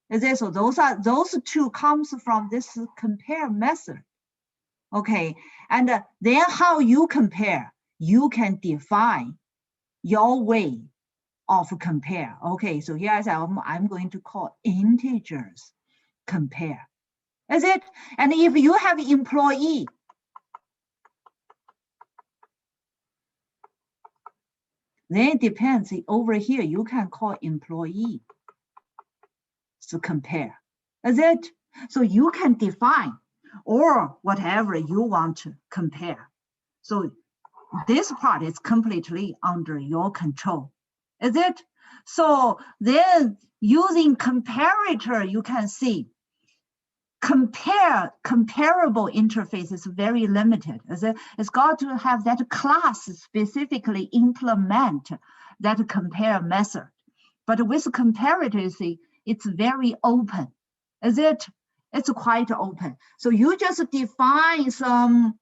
Is it? So those two comes from this compare method. Okay, and then how you compare? You can define your way of compare. Okay, so here I say I'm going to call integers compare. Is it? And if you have employee, then it depends. Over here, you can call employee to compare. Is it? So you can define or whatever you want to compare. So this part is completely under your control. Is it? So then using comparator, you can see comparable interface is very limited. It's got to have that class specifically implement that compare method. But with comparator, see, it's very open. Is it? It's quite open. So you just define some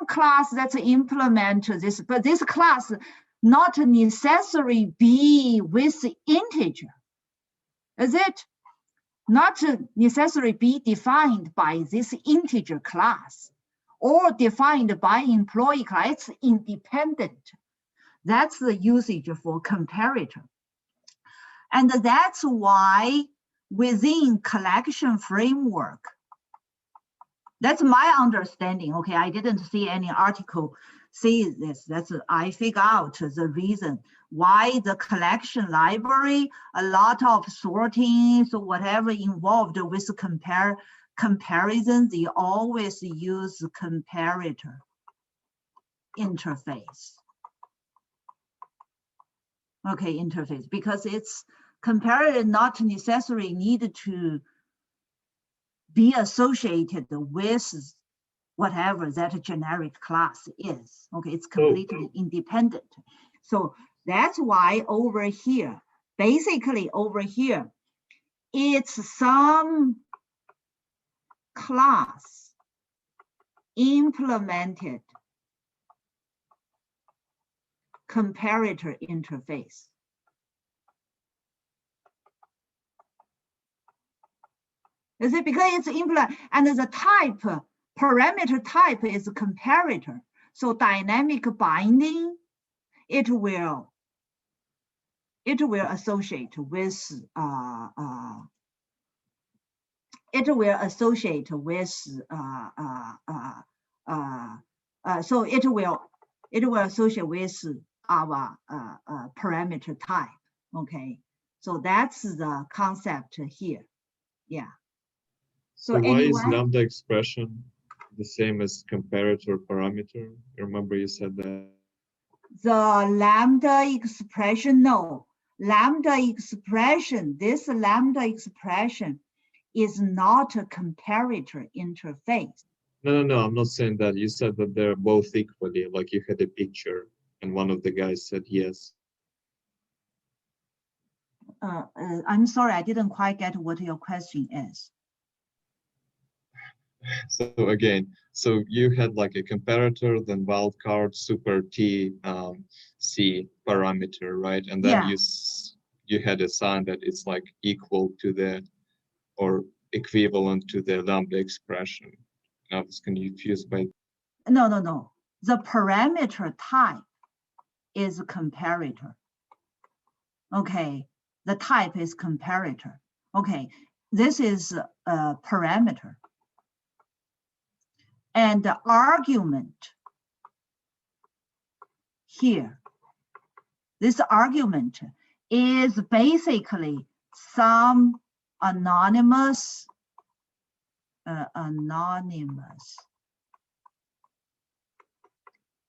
class that implement this, but this class not necessarily be with integer. Is it? Not necessarily be defined by this integer class or defined by employee class. It's independent. That's the usage for comparator. And that's why within collection framework, that's my understanding. Okay, I didn't see any article say this. I figure out the reason why the collection library, a lot of sorting, so whatever involved with comparison, they always use comparator interface. Okay, interface, because it's comparator not necessarily needed to be associated with whatever that generic class is. Okay, it's completely independent. So that's why over here, basically over here, it's some class implemented comparator interface. Is it because it's implement and the type, parameter type is a comparator. So dynamic binding, it will associate with so it will associate with our parameter type. Okay, so that's the concept here. Yeah. So why is lambda expression the same as comparator parameter? Remember you said that. The lambda expression, no. Lambda expression, this lambda expression is not a comparator interface. No, I'm not saying that. You said that they're both equally, like you had a picture and one of the guys said yes. I'm sorry, I didn't quite get what your question is. So again, so you had like a comparator, then wildcard, super T, C parameter, right? And then you had a sign that it's like equal to the or equivalent to the lambda expression. And I was confused by. No. The parameter type is a comparator. Okay, the type is comparator. Okay, this is a parameter. And the argument here, this argument is basically some anonymous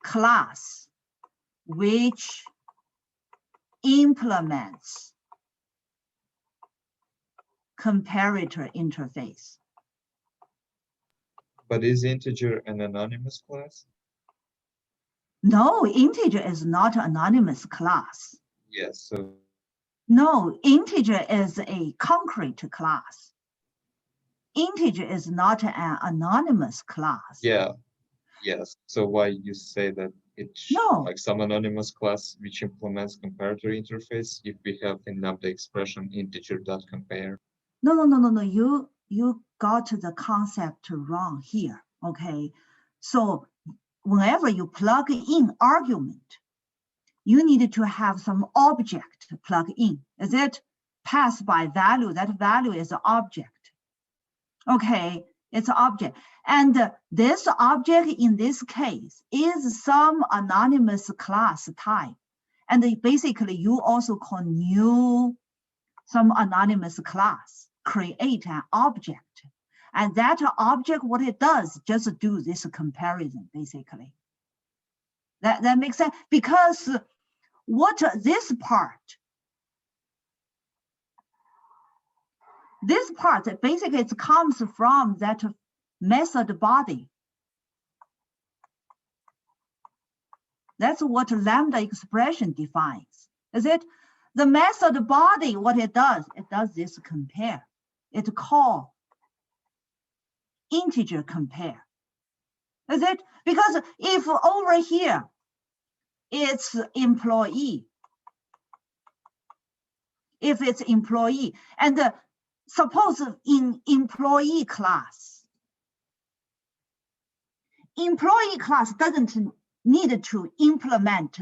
class which implements comparator interface. But is integer an anonymous class? No, integer is not an anonymous class. Yes. So. No, integer is a concrete class. Integer is not an anonymous class. Yeah. Yes. So why you say that It's No. like some anonymous class which implements comparator interface if we have in the expression integer.compare. No. You got the concept wrong here. Okay. So whenever you plug in argument, you need to have some object to plug in. Is it passed by value? That value is an object. Okay, it's an object. And this object in this case is some anonymous class type. And basically you also call new some anonymous class, create an object. And that object, what it does, just do this comparison, basically. That makes sense, because what this part basically it comes from that method body. That's what lambda expression defines. Is it? The method body, what it does this compare. It call integer compare. Is it? Because if over here it's employee, if it's employee, and suppose in employee class doesn't need to implement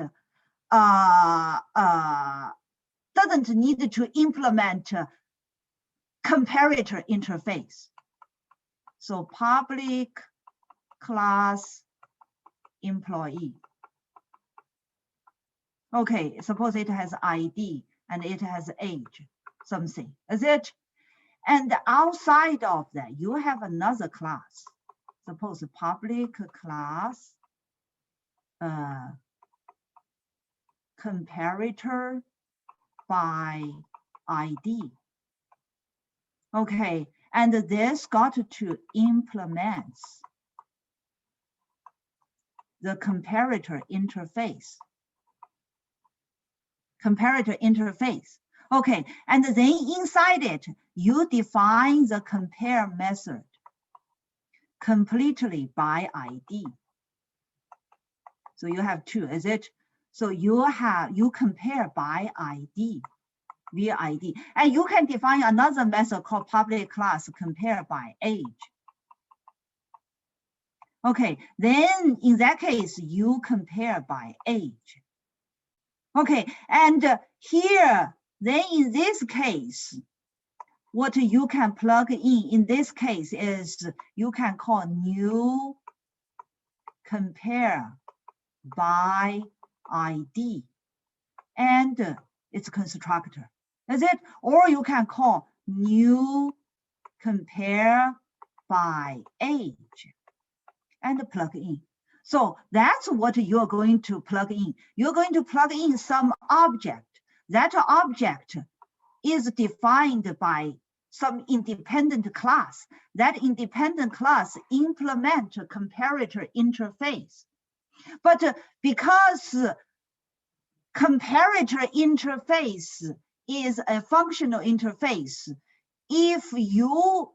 comparator interface. So public class employee. Okay, suppose it has ID and it has age, something, is it? And outside of that, you have another class. Suppose public class comparator by ID. Okay, and this got to implement the comparator interface. Okay, and then inside it, you define the compare method completely by ID. So you have two, is it? So you compare by ID, via ID. And you can define another method called public class compare by age. Okay, then in that case, you compare by age. Okay, and here, then in this case, what you can plug in this case is you can call new compare by ID, and it's constructor, is it? Or you can call new compare by age and plug in. So that's what you're going to plug in. You're going to plug in some object. That object is defined by some independent class. That independent class implement a comparator interface. But because comparator interface is a functional interface, if you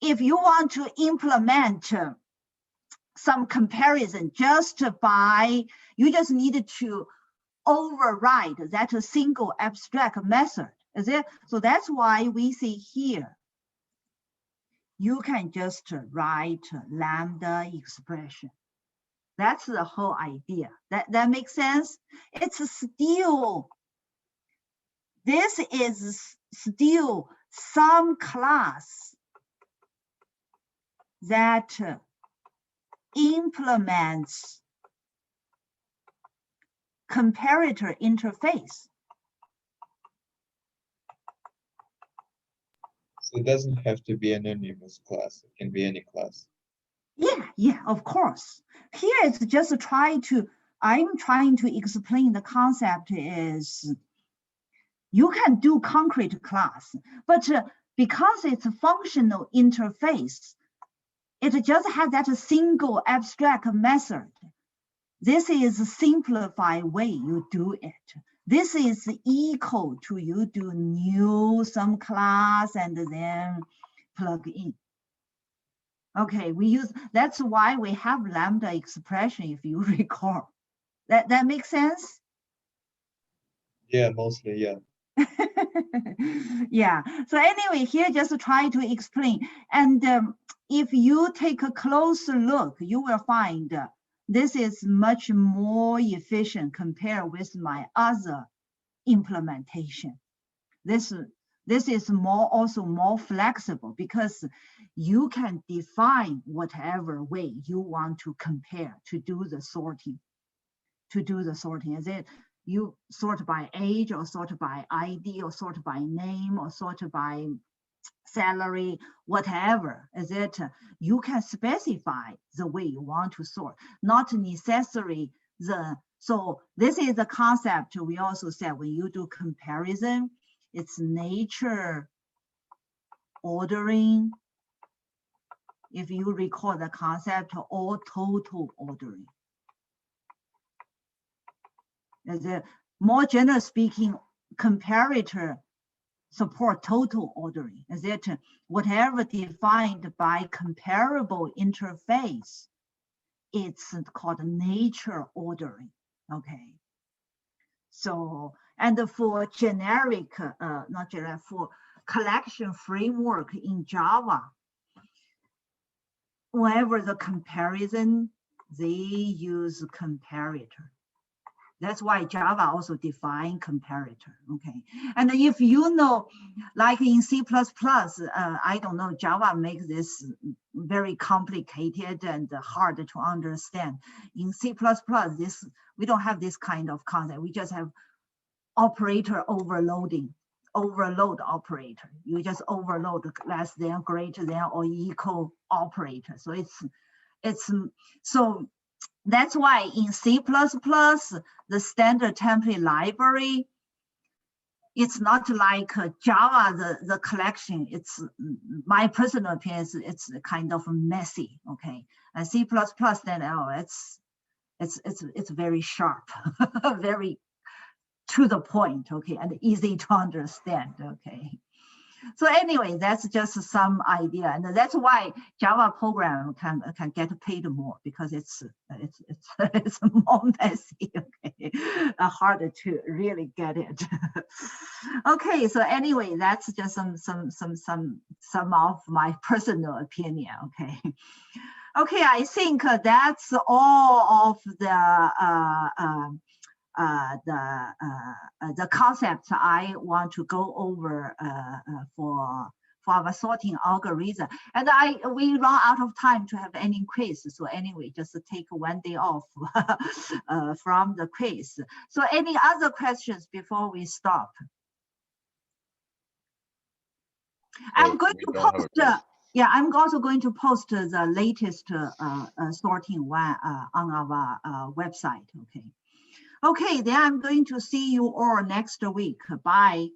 want to implement some comparison you just need to override that single abstract method, is it? So that's why we see here, you can just write lambda expression. That's the whole idea. That makes sense? It's still, this is still some class that implements comparator interface. So it doesn't have to be an anonymous class. It can be any class. Yeah, of course. Here it's just I'm trying to explain the concept is you can do concrete class, but because it's a functional interface, it just has that single abstract method. This is a simplified way you do it. This is equal to you do new some class and then plug in. Okay, that's why we have lambda expression, if you recall. That makes sense? Yeah, mostly, yeah. Yeah, so anyway, here just try to explain. And if you take a closer look, you will find this is much more efficient compared with my other implementation. This is also more flexible because you can define whatever way you want to compare to do the sorting. Is it you sort by age or sort by ID or sort by name or sort by salary, whatever, is it? You can specify the way you want to sort, not necessary so this is the concept we also said when you do comparison, it's nature ordering. If you recall the concept or total ordering. As a more general speaking, comparator support total ordering. Is it whatever defined by comparable interface, it's called nature ordering. Okay. So, and for generic, not generic, for collection framework in Java, whenever the comparison, they use comparator. That's why Java also define comparator, okay? And if you know, like in C++, I don't know, Java makes this very complicated and hard to understand. In C++, we don't have this kind of concept. We just have operator overloading, overload operator. You just overload less than, greater than, or equal operator. So so that's why in C++, the standard template library, it's not like Java, the collection. It's my personal opinion, it's kind of messy, okay? And C++, then it's very sharp, very to the point, okay, and easy to understand, okay? So anyway, that's just some idea, and that's why Java program can get paid more because it's more messy, okay, harder to really get it. Okay, so anyway, that's just some of my personal opinion, okay. Okay, I think that's all of the concepts I want to go over for our sorting algorithm. And we run out of time to have any quiz. So anyway, just take one day off from the quiz. So any other questions before we stop? I'm going to post, yeah, I'm also going to post the latest sorting one on our website, okay. Okay, then I'm going to see you all next week. Bye.